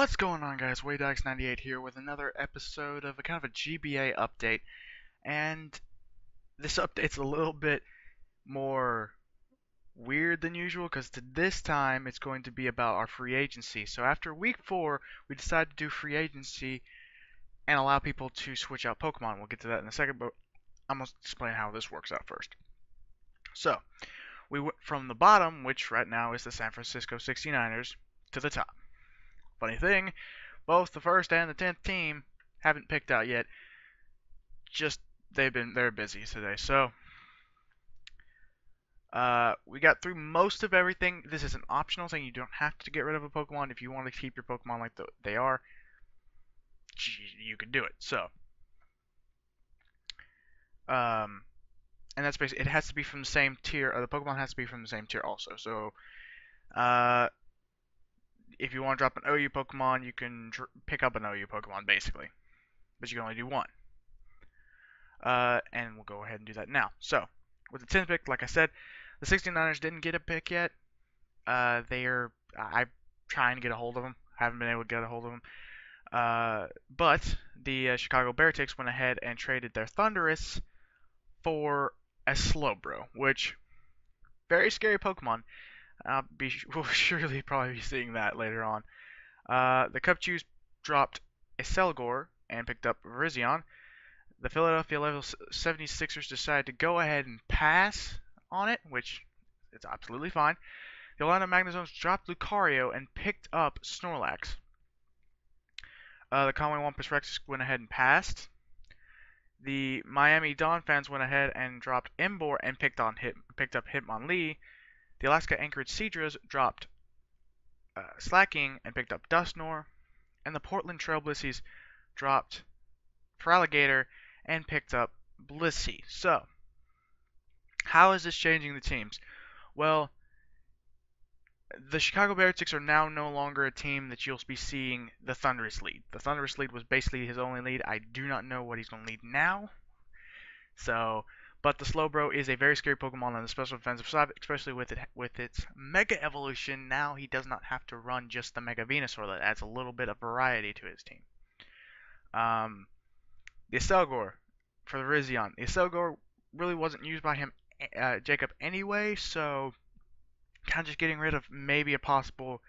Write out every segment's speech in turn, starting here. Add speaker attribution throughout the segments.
Speaker 1: What's going on, guys? WayDogs98 here with another episode of a kind of a GBA update, and this update's a little bit more weird than usual because this time it's going to be about our free agency. So after week 4, we decided to do free agency and allow people to switch out Pokemon. We'll get to that in a second, but I'm going to explain how this works out first. So we went from the bottom, which right now is the San Francisco 69ers, to the top. Funny thing, both the first and the 10th team haven't picked out yet. Just they're busy today. So we got through most of everything. This is an optional thing. You don't have to get rid of a Pokemon if you want to keep your Pokemon like they are. You can do it. So and that's basically it. Has to be from the same tier. Or the Pokemon has to be from the same tier also. So uh, if you want to drop an OU Pokemon, you can pick up an OU Pokemon basically, but you can only do one. And we'll go ahead and do that now. So, with the 10th pick, like I said, the 69ers didn't get a pick yet. I'm trying to get a hold of them. Haven't been able to get a hold of them. But the Chicago Bearticks went ahead and traded their Thundurus for a Slowbro, which very scary Pokemon. We'll surely probably be seeing that later on. The Cubchoo's dropped a Selgor and picked up Virizion. The Philadelphia level 76ers decided to go ahead and pass on it, which is absolutely fine. The Orlando Magnazones dropped Lucario and picked up Snorlax. The Conway Wampus Rex went ahead and passed. The Miami Dawn fans went ahead and dropped Emboar and picked up Hitmonlee. The Alaska Anchorage Seadras dropped Slacking and picked up Dusknoir. And the Portland Trailblazers dropped Feraligatr and picked up Blissey. So, how is this changing the teams? Well, the Chicago Bearticks are now no longer a team that you'll be seeing the Thundurus lead. The Thundurus lead was basically his only lead. I do not know what he's going to lead now. So, but the Slowbro is a very scary Pokemon on the special defensive side, especially with its Mega Evolution. Now he does not have to run just the Mega Venusaur. That adds a little bit of variety to his team. The Selgor for the Virizion. The Selgor really wasn't used by him, Jacob, anyway, so kind of just getting rid of maybe a possible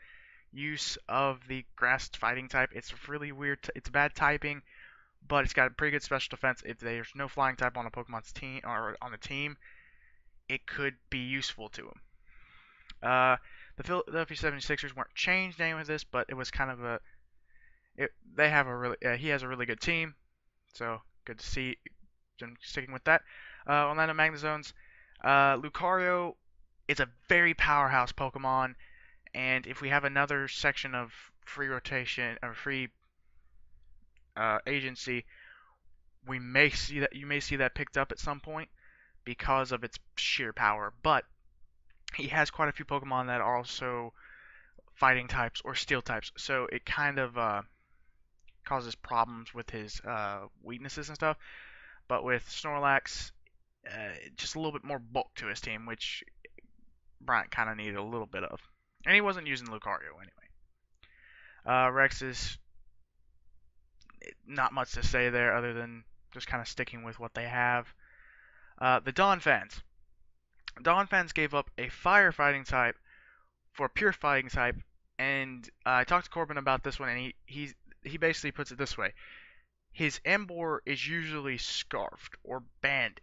Speaker 1: use of the grass fighting type. It's really weird. It's bad typing, but it's got a pretty good special defense. If there's no flying type on a Pokemon's team or on the team, it could be useful to him. The Philadelphia 76ers weren't changed any with this, but it was kind of he has a really good team. So, good to see them sticking with that. Orlando Magnazones. Lucario is a very powerhouse Pokemon, and if we have another section of free rotation or free agency, you may see that picked up at some point because of its sheer power. But he has quite a few Pokemon that are also fighting types or steel types, so it kind of causes problems with his weaknesses and stuff. But with Snorlax, just a little bit more bulk to his team, which Bryant kind of needed a little bit of. And he wasn't using Lucario anyway. Rex is not much to say there other than just kind of sticking with what they have. The Dawn fans. Dawn fans gave up a firefighting type for a pure fighting type, and I talked to Corbin about this one, and he basically puts it this way. His Emboar is usually Scarfed or Banded.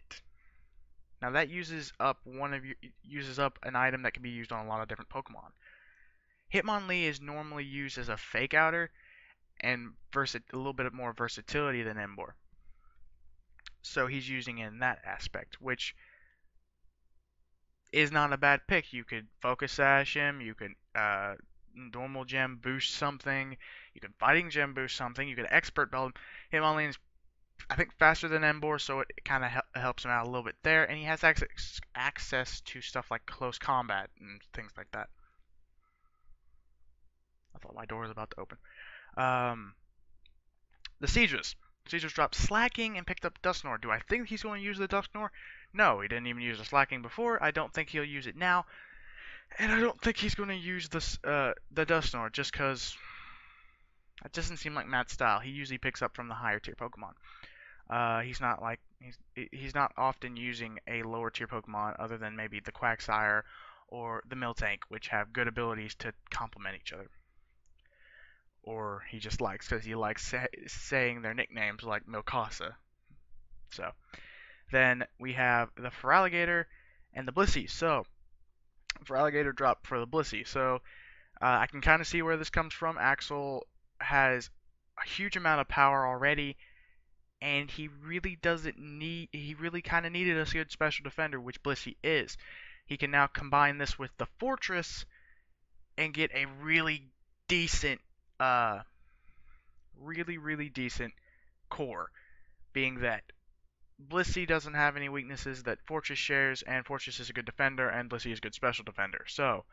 Speaker 1: Now that uses up an item that can be used on a lot of different Pokemon. Hitmonlee is normally used as a Fake Outer and a little bit more versatility than Emboar. So he's using it in that aspect, which is not a bad pick. You could Focus Sash him, you could Normal Gem boost something, you can Fighting Gem boost something, you could Expert Belt him. Hitmonlee is, I think, faster than Emboar, so it kind of helps him out a little bit there, and he has access to stuff like close combat and things like that. I thought my door was about to open. The Seadras. Seadras dropped Slacking and picked up Dusknoir. Do I think he's going to use the Dusknoir? No, he didn't even use the Slacking before. I don't think he'll use it now. And I don't think he's going to use the Dusknoir just because That doesn't seem like Matt's style. He usually picks up from the higher tier Pokemon. He's not often using a lower tier Pokemon other than maybe the Quagsire or the Miltank, which have good abilities to complement each other. Or he just likes because he likes saying their nicknames like Milkasa. So then we have the Feraligatr and the Blissey. So Feraligatr dropped for the Blissey. So I can kind of see where this comes from. Axel has a huge amount of power already, and he really doesn't need. He really kind of needed a good special defender, which Blissey is. He can now combine this with the Fortress and get a decent, uh, really decent core. Being that Blissey doesn't have any weaknesses that Fortress shares, and Fortress is a good defender, and Blissey is a good special defender. So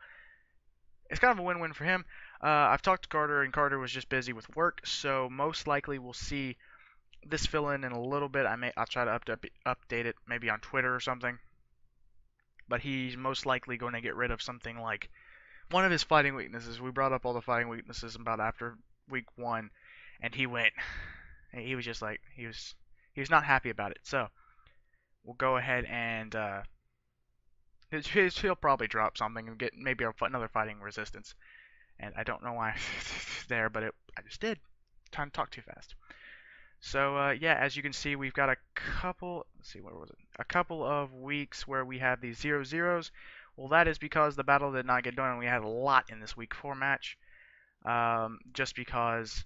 Speaker 1: it's kind of a win-win for him. I've talked to Carter, and Carter was just busy with work, so most likely we'll see this fill in a little bit. I'll try to update it maybe on Twitter or something. But he's most likely going to get rid of something like one of his fighting weaknesses. We brought up all the fighting weaknesses about after week 1, and he was just like he was not happy about it. So we'll go ahead and he'll probably drop something and get maybe another fighting resistance. And I don't know why there, but I just did. Time to talk too fast. So yeah, as you can see, we've got a couple. Let's see, what was it? A couple of weeks where we have these 0-0s. Well, that is because the battle did not get done, and we had a lot in this week 4 match. Just because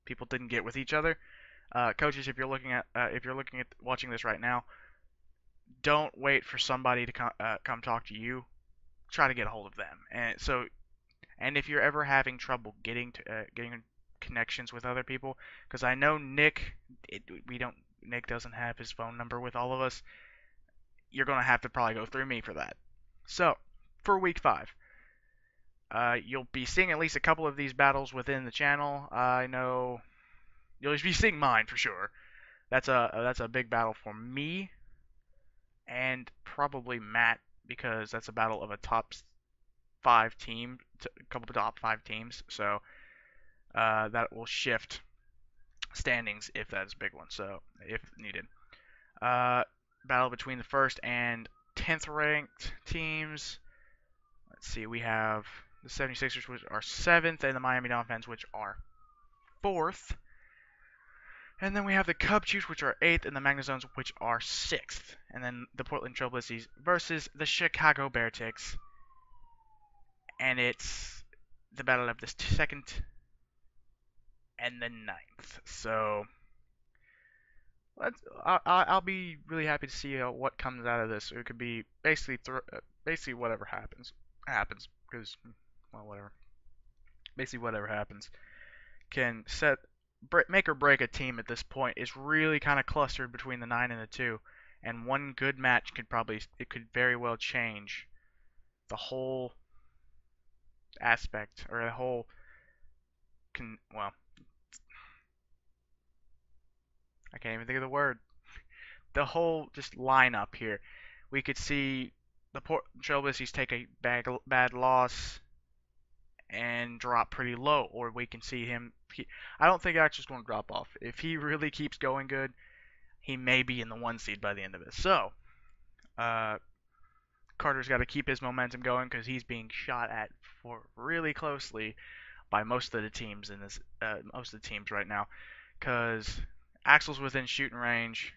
Speaker 1: people didn't get with each other. Coaches, if you're looking at watching this right now, don't wait for somebody to come talk to you. Try to get a hold of them. And if you're ever having trouble getting connections with other people, because I know Nick doesn't have his phone number with all of us. You're gonna have to probably go through me for that. So for week 5, you'll be seeing at least a couple of these battles within the channel. I know you'll be seeing mine for sure. That's a big battle for me and probably Matt, because that's a battle of a top 5 team, a couple of top 5 teams. So that will shift standings if that is a big one. So if needed, battle between the 1st and 10th ranked teams. Let's see, we have the 76ers, which are 7th, and the Miami Dolphins, which are 4th. And then we have the Cub Chiefs, which are 8th, and the Magnazones, which are 6th. And then the Portland Trailblazers versus the Chicago Bearticks. And it's the battle of the 2nd and the 9th. So I'll be really happy to see what comes out of this. It could be basically whatever happens because, well, whatever. Basically whatever happens can make or break a team at this point. Is really kind of clustered between the 9 and the 2, and one good match could very well change the whole aspect, or the whole well, I can't even think of the word. The whole just lineup here. We could see the Trailblazers take a bad loss and drop pretty low, or we can see him. I don't think Axel's going to drop off. If he really keeps going good, he may be in the 1 seed by the end of it. So, Carter's got to keep his momentum going because he's being shot at for really closely by most of the teams right now. Because Axel's within shooting range.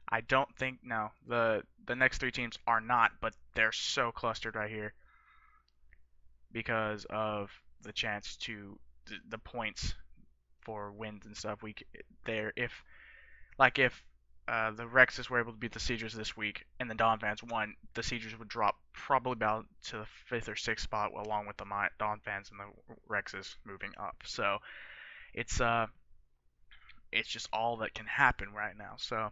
Speaker 1: I don't think the next 3 teams are not, but they're so clustered right here because of the chance to the points for wins and stuff. If the Rexes were able to beat the Siegers this week and the Donphans won, the Siegers would drop probably about to the 5th or 6th spot, along with the Donphans and the Rexes moving up. So it's just all that can happen right now. So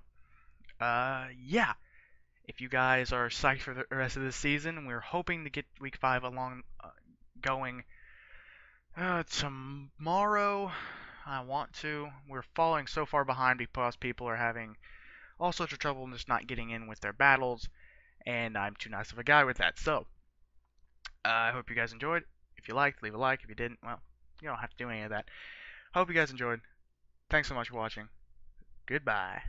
Speaker 1: yeah. If you guys are psyched for the rest of the season, we're hoping to get week 5 going tomorrow. We're falling so far behind because people are having all sorts of trouble just not getting in with their battles, and I'm too nice of a guy with that. So, I hope you guys enjoyed. If you liked, leave a like. If you didn't, well, You don't have to do any of that. Hope you guys enjoyed. Thanks so much for watching. Goodbye.